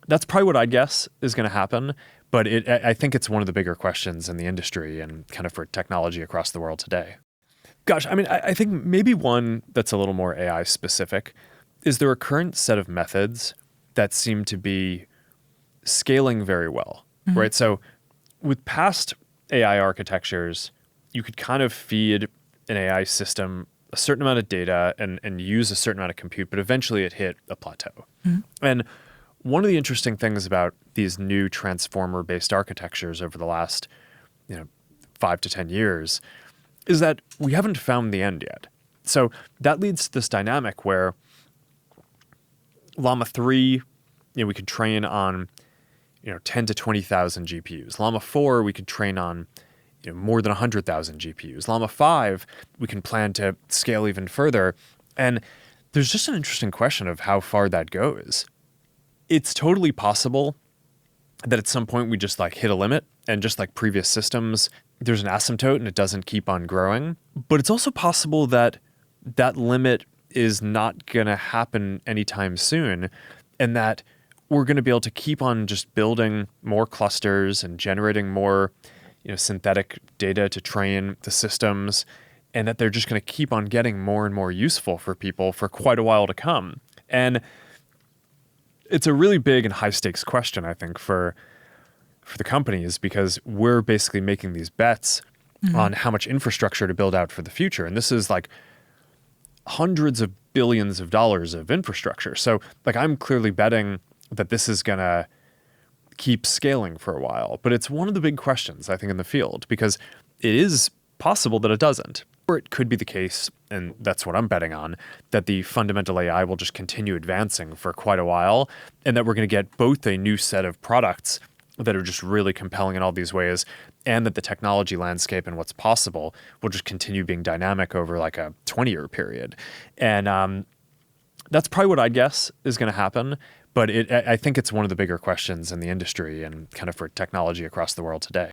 That's probably what I'd guess is going to happen. But I think it's one of the bigger questions in the industry and kind of for technology across the world today. Gosh, I mean, I think maybe one that's a little more AI specific is there a current set of methods that seem to be scaling very well, right? So with past AI architectures, you could kind of feed an AI system a certain amount of data and use a certain amount of compute, but eventually it hit a plateau. And one of the interesting things about these new transformer-based architectures over the last 5 to 10 years is that we haven't found the end yet. So that leads to this dynamic where Llama 3, we could train on 10 to 20,000 GPUs. Llama 4, we could train on more than 100,000 GPUs. Llama 5, we can plan to scale even further. And there's just an interesting question of how far that goes. It's totally possible that at some point we just hit a limit, and just like previous systems, there's an asymptote and it doesn't keep on growing. But it's also possible that that limit is not going to happen anytime soon, and that we're going to be able to keep on just building more clusters and generating more synthetic data to train the systems, and that they're just going to keep on getting more and more useful for people for quite a while to come. And it's a really big and high stakes question, I think, for the companies, because we're basically making these bets on how much infrastructure to build out for the future. And this is like hundreds of billions of dollars of infrastructure. So I'm clearly betting that this is going to keep scaling for a while. But it's one of the big questions, I think, in the field, because it is possible that it doesn't. Or it could be the case, and that's what I'm betting on, that the fundamental AI will just continue advancing for quite a while, and that we're going to get both a new set of products that are just really compelling in all these ways, and that the technology landscape and what's possible will just continue being dynamic over like a 20-year period. And that's probably what I'd guess is going to happen. But I think it's one of the bigger questions in the industry and kind of for technology across the world today.